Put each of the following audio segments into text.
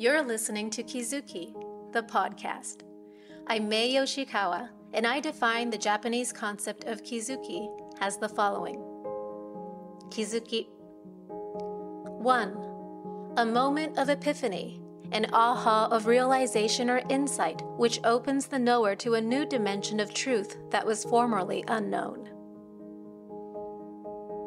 You're listening to Kizuki, the podcast. I'm Mae Yoshikawa, and I define the Japanese concept of Kizuki as the following. Kizuki 1. A moment of epiphany, an aha of realization or insight which opens the knower to a new dimension of truth that was formerly unknown.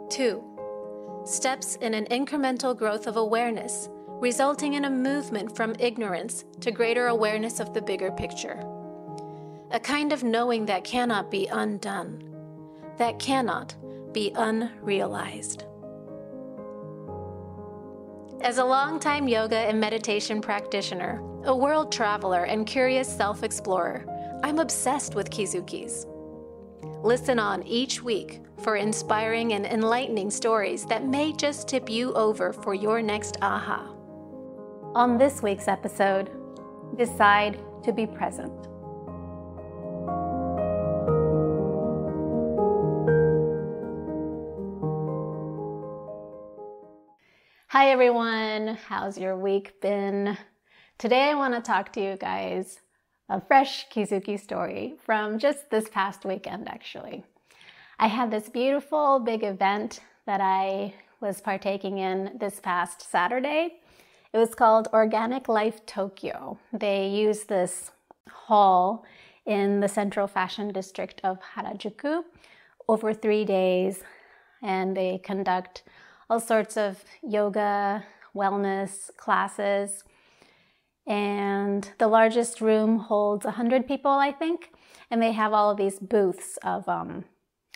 2. Steps in an incremental growth of awareness, resulting in a movement from ignorance to greater awareness of the bigger picture. A kind of knowing that cannot be undone, that cannot be unrealized. As a longtime yoga and meditation practitioner, a world traveler, and curious self-explorer, I'm obsessed with Kizukis. Listen on each week for inspiring and enlightening stories that may just tip you over for your next aha. On this week's episode, decide to be present. Hi everyone, how's your week been? Today I want to talk to you guys a fresh Kizuki story from just this past weekend actually. I had this beautiful big event that I was partaking in this past Saturday. It was called Organic Life Tokyo. They use this hall in the central fashion district of Harajuku over 3 days, and they conduct all sorts of yoga, wellness classes, and the largest room holds 100 people, I think, and they have all of these booths of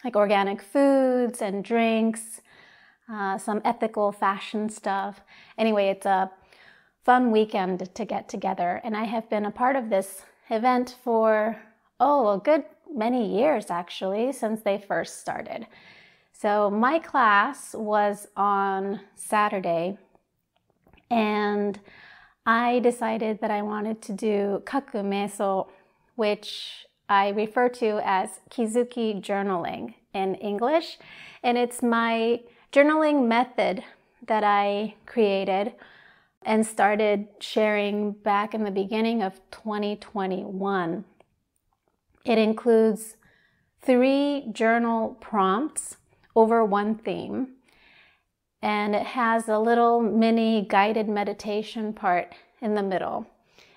like organic foods and drinks, some ethical fashion stuff. Anyway, it's a fun weekend to get together, and I have been a part of this event for, a good many years actually, since they first started. So my class was on Saturday, and I decided that I wanted to do kaku-meisou, which I refer to as Kizuki Journaling in English, and it's my journaling method that I created and started sharing back in the beginning of 2021. It includes 3 journal prompts over one theme, and it has a little mini guided meditation part in the middle.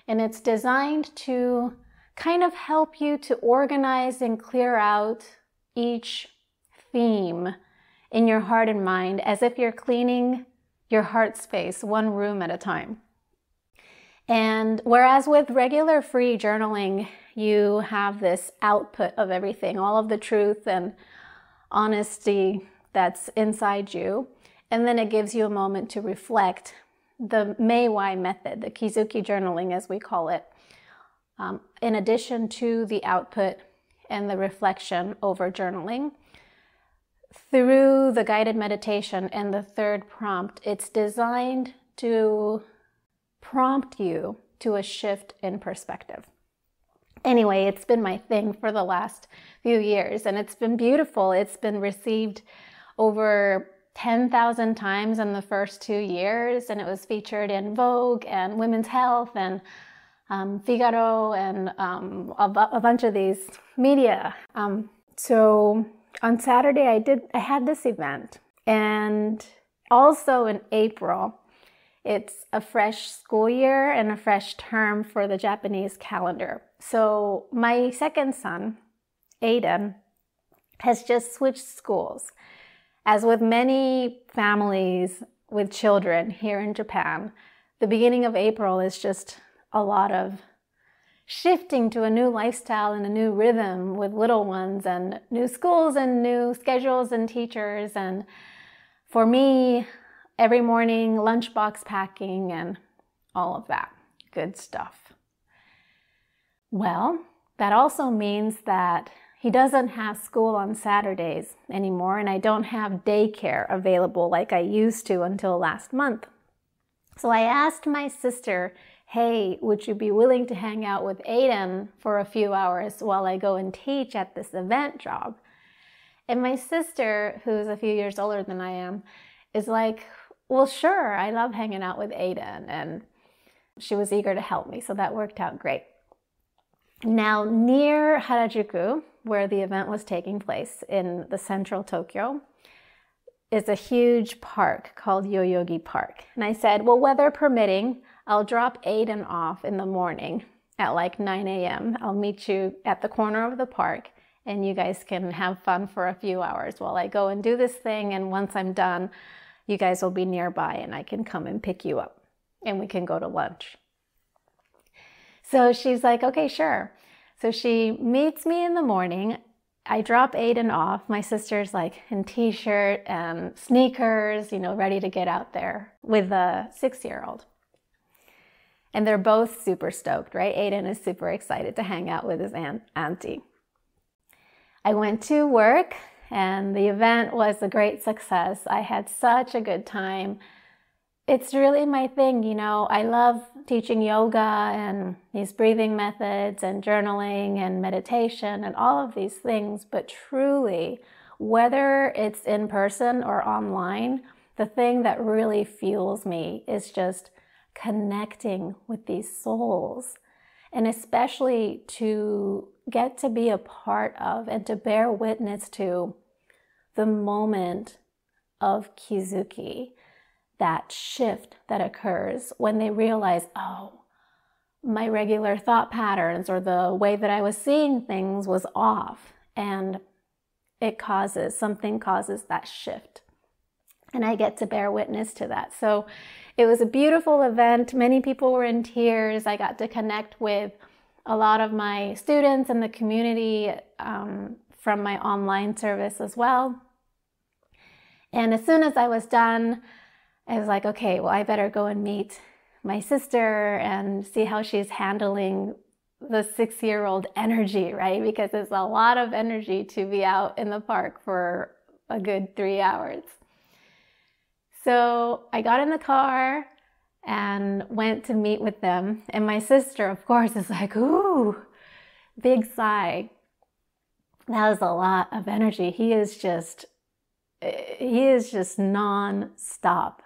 And it's designed to kind of help you to organize and clear out each theme in your heart and mind as if you're cleaning your heart space one room at a time. And whereas with regular free journaling, you have this output of everything, all of the truth and honesty that's inside you, and then it gives you a moment to reflect. The Mae method, the Kizuki Journaling as we call it, in addition to the output and the reflection over journaling, through the guided meditation and the 3rd prompt, it's designed to prompt you to a shift in perspective. Anyway, it's been my thing for the last few years, and it's been beautiful. It's been received over 10,000 times in the first 2 years, and it was featured in Vogue and Women's Health and Figaro and a bunch of these media. So on Saturday, I had this event, and also in April, it's a fresh school year and a fresh term for the Japanese calendar. So my second son, Ayden, has just switched schools. As with many families with children here in Japan, the beginning of April is just a lot of shifting to a new lifestyle and a new rhythm with little ones and new schools and new schedules and teachers. And for me, every morning, lunchbox packing and all of that good stuff. Well, that also means that he doesn't have school on Saturdays anymore, and I don't have daycare available like I used to until last month. So I asked my sister, hey, would you be willing to hang out with Ayden for a few hours while I go and teach at this event job? And my sister, who's a few years older than I am, is like, well, sure, I love hanging out with Ayden. And she was eager to help me, so that worked out great. Now, near Harajuku, where the event was taking place in the central Tokyo, is a huge park called Yoyogi Park. And I said, well, weather permitting, I'll drop Ayden off in the morning at like 9 a.m. I'll meet you at the corner of the park, and you guys can have fun for a few hours while I go and do this thing. And once I'm done, you guys will be nearby and I can come and pick you up and we can go to lunch. So she's like, okay, sure. So she meets me in the morning. I drop Ayden off. My sister's like in t-shirt and sneakers, ready to get out there with a 6-year-old. And they're both super stoked, right? Ayden is super excited to hang out with his auntie. I went to work and the event was a great success. I had such a good time. It's really my thing, I love teaching yoga and these breathing methods and journaling and meditation and all of these things, but truly, whether it's in person or online, the thing that really fuels me is just connecting with these souls, and especially to get to be a part of and to bear witness to the moment of Kizuki, that shift that occurs when they realize, oh, my regular thought patterns or the way that I was seeing things was off, and something causes that shift. And I get to bear witness to that. So it was a beautiful event. Many people were in tears. I got to connect with a lot of my students in the community from my online service as well. And as soon as I was done, I was like, okay, well, I better go and meet my sister and see how she's handling the 6-year-old energy, right? Because it's a lot of energy to be out in the park for a good 3 hours. So I got in the car and went to meet with them. And my sister, of course, is like, ooh, big sigh. That was a lot of energy. He is just non-stop,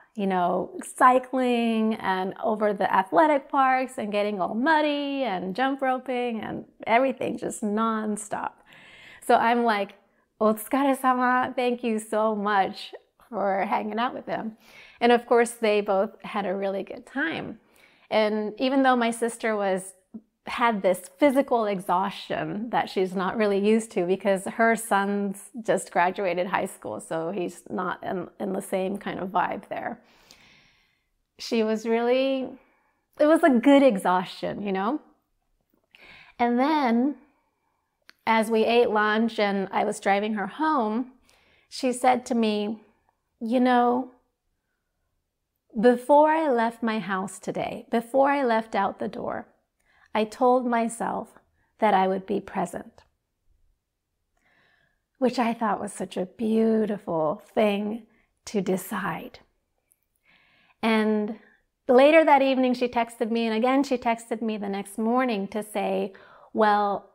cycling and over the athletic parks and getting all muddy and jump roping and everything, just non-stop. So I'm like, otsukaresama, thank you so much for hanging out with him. And of course, they both had a really good time. And even though my sister had this physical exhaustion that she's not really used to, because her son's just graduated high school, so he's not in the same kind of vibe there. It was a good exhaustion, And then as we ate lunch and I was driving her home, she said to me, before I left my house today, before I left out the door, I told myself that I would be present, which I thought was such a beautiful thing to decide. And later that evening, she texted me, and again, she texted me the next morning to say, well,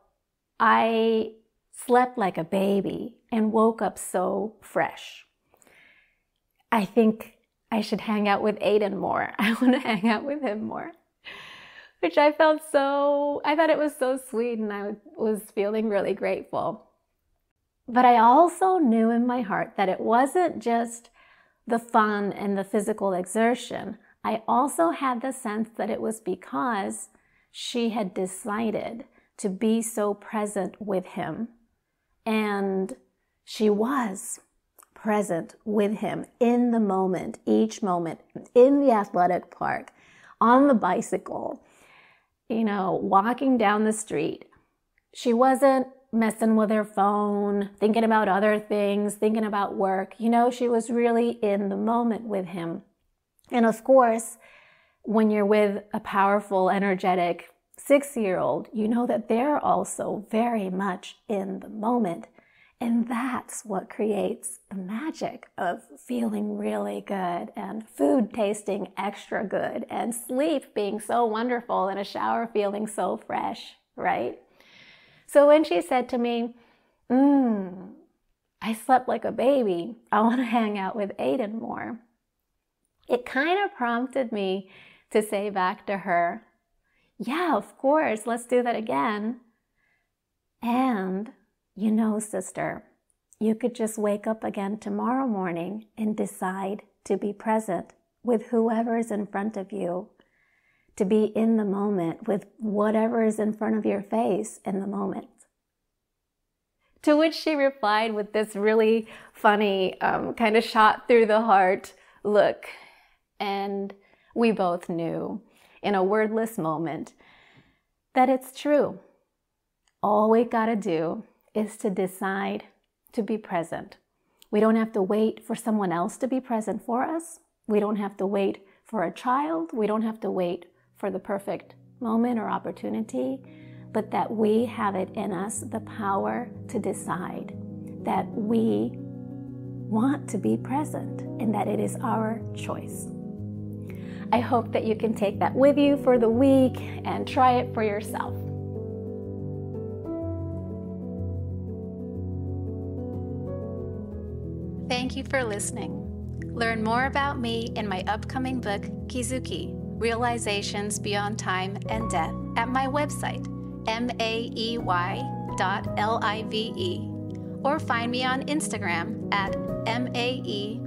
I slept like a baby and woke up so fresh. I think I should hang out with Ayden more. I want to hang out with him more. Which I thought it was so sweet, and I was feeling really grateful. But I also knew in my heart that it wasn't just the fun and the physical exertion. I also had the sense that it was because she had decided to be so present with him. And she was present with him in the moment, each moment, in the athletic park, on the bicycle, walking down the street. She wasn't messing with her phone, thinking about other things, thinking about work. She was really in the moment with him. And of course, when you're with a powerful, energetic 6-year-old, you know that they're also very much in the moment. And that's what creates the magic of feeling really good, and food tasting extra good, and sleep being so wonderful, and a shower feeling so fresh, right? So when she said to me, I slept like a baby, I want to hang out with Ayden more, it kind of prompted me to say back to her, yeah, of course, let's do that again. And, you know, sister, you could just wake up again tomorrow morning and decide to be present with whoever is in front of you, to be in the moment with whatever is in front of your face in the moment. To which she replied with this really funny, kind of shot through the heart look. And we both knew in a wordless moment that it's true. All we gotta do is to decide to be present. We don't have to wait for someone else to be present for us. We don't have to wait for a child. We don't have to wait for the perfect moment or opportunity, but that we have it in us, the power to decide that we want to be present and that it is our choice. I hope that you can take that with you for the week and try it for yourself. Thank you for listening. Learn more about me in my upcoming book, Kizuki, Realizations Beyond Time and Death, at my website, maey.live, or find me on Instagram at maeyoshiKawa.